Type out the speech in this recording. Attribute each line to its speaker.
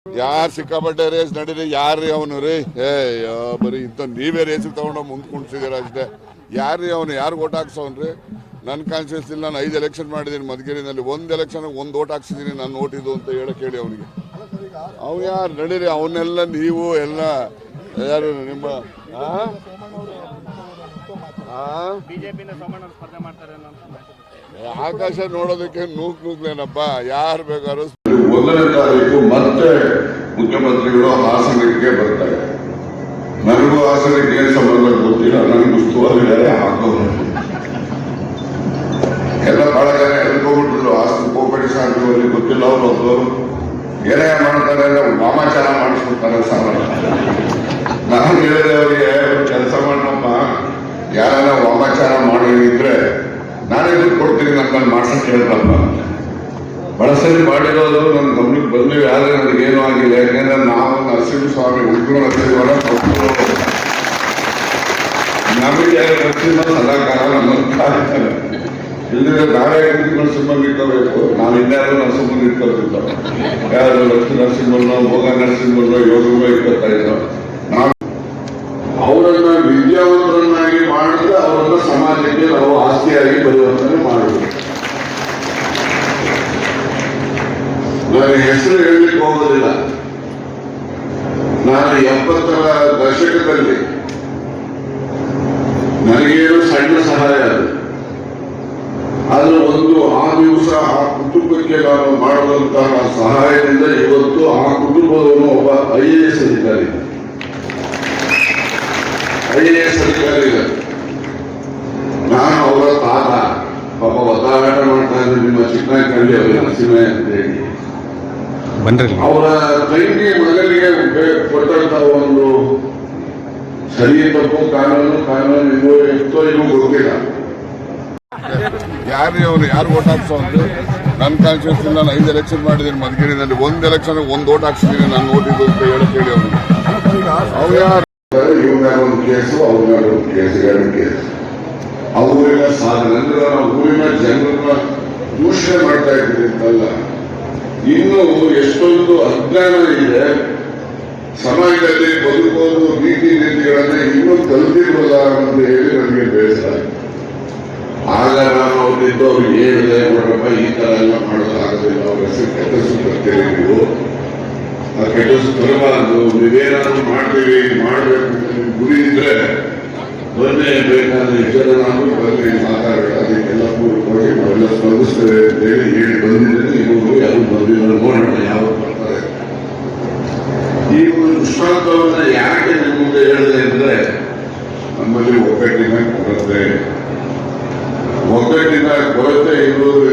Speaker 1: ಯಾರು ಸಿಕ್ಕಾಪಟ್ಟೆ ರೇಸ್ ನಡೀರಿ ಯಾರ್ರಿ ಅವನು ರೀ ಬರೀ ಇಂಥ ನೀವೇ ರೇಸಿಗೆ ತಗೊಂಡು ಮುಂದೆ ಕುಣಿಸಿದ್ದೀರ ಅಷ್ಟೇ. ಯಾರ್ರಿ ಅವನು, ಯಾರು ಓಟ್ ಹಾಕ್ಸೋನ್ರಿ? ನನ್ನ ಕಾನ್ಶಿಯಸ್ ಇಲ್ಲ. ನಾನು 5 ಎಲೆಕ್ಷನ್ ಮಾಡಿದ್ದೀನಿ ಮಧುಗಿರಿನಲ್ಲಿ. 1 ಎಲೆಕ್ಷನ್ 1 ಓಟ್ ಹಾಕ್ಸಿದ್ದೀನಿ. ನಾನು ಓಟ್ ಇದು ಅಂತ ಹೇಳಿ ಅವನಿಗೆ. ಅವ್ನು ಯಾರು ನಡೀರಿ, ಅವನ್ನೆಲ್ಲ ನೀವು ಎಲ್ಲ ಯಾರು ನಿಮ್ಮ ಆಕಾಶ ನೋಡೋದಕ್ಕೆ ನೂಕ್ಲೇನಪ್ಪ. ಯಾರು ಬೇಕಾದ್ರೂ
Speaker 2: 1ನೇ ತಾರೀಕು ಮತ್ತೆ ಮುಖ್ಯಮಂತ್ರಿಗಳು ಹಾಸನಕ್ಕೆ ಬರ್ತಾರೆ. ನನಗೂ ಹಾಸನಕ್ಕೆ ಏನು ಸಂಬಂಧ ಗೊತ್ತಿಲ್ಲ. ನನಗೆ ಉಸ್ತುವಾರಿ ಹಾಕೋದು ಎಲ್ಲ ಬಹಳ ಜನ ಎಳ್ಕೊಂಡ್ಬಿಟ್ಟಿದ್ರು. ಹಾಸನ ಕೋಪಡಿ ಸಾಧುವಲ್ಲಿ ಗೊತ್ತಿಲ್ಲ. ಅವರು ಏನೇ ಮಾಡ್ತಾರೆ ಅಂದ್ರೆ ವಾಮಾಚಾರ ಮಾಡಿಸ್ಬಿಡ್ತಾರೆ ಸಾಮಾನ್ಯ. ನಾನು ಹೇಳಿದೆ ಅವರಿಗೆ, ಕೆಲಸ ಮಾಡಮ್ಮ, ಯಾರನ್ನ ವಾಮಾಚಾರ ಮಾಡಿದ್ರೆ ನಾನೇ ದುಡ್ಡು ಕೊಡ್ತೀನಿ, ನಮ್ಮಲ್ಲಿ ಮಾಡ್ಸಕ್ ಹೇಳ್ರಮ್ಮ. ಬಹಳ ಸರಿ ಮಾಡಿರೋದು ನನ್ನ ಗಮನಕ್ಕೆ ಬಂದಿವೆ. ಆದರೆ ನನಗೇನು ಆಗಿಲ್ಲ. ಯಾಕೆಂದ್ರೆ ನಾವು ನರಸಿಂಹಸ್ವಾಮಿ ಉಗ್ರ ನರಸಿಂಹನ ನಮಗೆ ನರಸಿಂಹ ಸದಾಕಾಲ ನಮ್ಮ ಇಲ್ಲದ್ರೆ ನಾವೇ ನರಸಿಂಹನ್ ಇಟ್ಕೋಬೇಕು. ನಾವು ಇನ್ಯಾರು ನರಸಿಂಹನ್ ಇಟ್ಕೋತಿದ್ದ, ಯಾರು ಲಕ್ಷ್ಮೀ ನರಸಿಂಹನೋ ಭೋಗ ನರಸಿಂಹನೋ ಯೋಗವೋ ಇಟ್ಕೋತಾ ಇದ್ದೋ. ನಾವು ಅವರನ್ನ ವಿದ್ಯಾವಂತರನ್ನಾಗಿ ಮಾಡಿದ್ರೆ ಅವರನ್ನ ಸಮಾಜಕ್ಕೆ ನಾವು ಆಸ್ತಿಯಾಗಿ ಪರಿವರ್ತನೆ ಮಾಡಬೇಕು. ನಾನು ಹೆಸರು ಹೇಳಲಿಕ್ಕೆ ಹೋಗೋದಿಲ್ಲ. ನಾನು 70ರ ದಶಕದಲ್ಲಿ ನನಗೇನು ಸಣ್ಣ ಸಹಾಯ ಅದು. ಆದ್ರೆ ಆ ದಿವಸ ಆ ಕುಟುಂಬಕ್ಕೆ ನಾನು ಮಾಡುವಂತಹ ಸಹಾಯದಿಂದ ಇವತ್ತು ಆ ಕುಟುಂಬದವನು ಒಬ್ಬ IAS ಅಧಿಕಾರಿ ಇದೆ. ನಾನು ಅವರ ತಾತ ಪಾಪ ಒತ್ತಾಟ ಮಾಡ್ತಾ ಇದ್ರು. ನಿಮ್ಮ ಚಿಕ್ಕನಹಳ್ಳಿ ಅವರು ನರಸಿಂಹ ಅಂತ ಹೇಳಿ ಅವರ ತಂಗಿ ಮಗನಿಗೆ ಕೊಟ್ಟಂತ ಒಂದು ಸರಿ ತಪ್ಪು ಕಾನೂನು ಇತ್ತೋ ಇನ್ನೂ ಗೊತ್ತಿಲ್ಲ.
Speaker 1: ಯಾರ್ರಿ ಅವನು, ಯಾರು ಓಟ್ ಹಾಕ್ಸೋನ್ರಿ? ನನ್ನ ಕಾನ್ಶಿಯಸ್ ಇಲ್ಲ. ನಾನು 5 ಎಲೆಕ್ಷನ್ ಮಾಡಿದ್ದೀನಿ ಮಧುಗಿರಿನಲ್ಲಿ. 1 ಎಲೆಕ್ಷನ್ 1 ಓಟ್ ಹಾಕ್ಸಿದ್ದೀನಿ. ನಾನು ಓಟ್ ಇದು ಅಂತ ಹೇಳಿ ಅವನಿಗೆ. ಅವ್ರು ಯಾರು?
Speaker 2: ಇವ್ರ ಮೇಲೆ ಒಂದು ಕೇಸು, ಅವ್ರ ಮೇಲೆ ಒಂದು ಕೇಸು, 2 ಕೇಸು. ಆ ಊರಿನ ಸಾಧನೆ ಅಂದ್ರೆ ನಾವು ಊರಿನ ಜನರನ್ನ ದೂಷಣೆ ಮಾಡ್ತಾ ಇದ್ದೀವಿ ಅಂತಲ್ಲ, ಇನ್ನು ಎಷ್ಟೊಂದು ಅಜ್ಞಾನ ಇದೆ ಸಮಾಜದಲ್ಲಿ. ಬದುಕೋದು ರೀತಿ ನೀತಿಗಳನ್ನ ಇನ್ನೂ ಕಲ್ತಿಲ್ವಲ್ಲ ಅಂತ ಹೇಳಿ ನನಗೆ ಬೇಸರ. ಆಗ ನಾನು ಅವ್ರಿದ್ದು ಅವ್ರಿಗೆ ಹೇಳಿದೆ, ನೋಡ್ರಪ್ಪ ಈ ತರ ಎಲ್ಲ ಮಾಡೋದಾಗೋದಿಲ್ಲ. ಅವ್ರ ಹೆಸರು ಕೆಟ್ಟ ಹೆಸರು ತರ್ತೀರಿ ನೀವು, ಆ ಕೆಟ್ಟ ಹೆಸರು ತರಬಾರದು. ನೀವೇನಾದ್ರು ಮಾಡ್ತೀವಿ, ಮಾಡಬೇಕು ನಿಮ್ಗೆ ಗುರಿ ಇದ್ರೆ ಬನ್ನಿ, ಬೇಕಾದ್ರೆ ಜನ ನಾವು ಬನ್ನಿ ಮಾತಾಡೋಣ, ಅದಕ್ಕೆಲ್ಲ ಪೂರ್ವಕವಾಗಿ ನಾವೆಲ್ಲ ಸ್ಪಂದಿಸ್ತೇವೆ ಅಂತ ಹೇಳಿ ಬಂದಿದ್ದೇನೆ. ಇವರು ಯಾರು ಬಂದಿಲ್ಲ, ನೋಡೋಣ ಯಾವ ಬರ್ತಾರೆ. ಈ ಒಂದು ದೃಷ್ಟಾಂತವನ್ನ ಯಾಕೆ ನಿಮ್ಮ ಮುಂದೆ ಹೇಳಿದೆ ಅಂದ್ರೆ, ನಮ್ಮಲ್ಲಿ ಒಗ್ಗಟ್ಟಿನ ಕೊರತೆ ಇರುವುದು.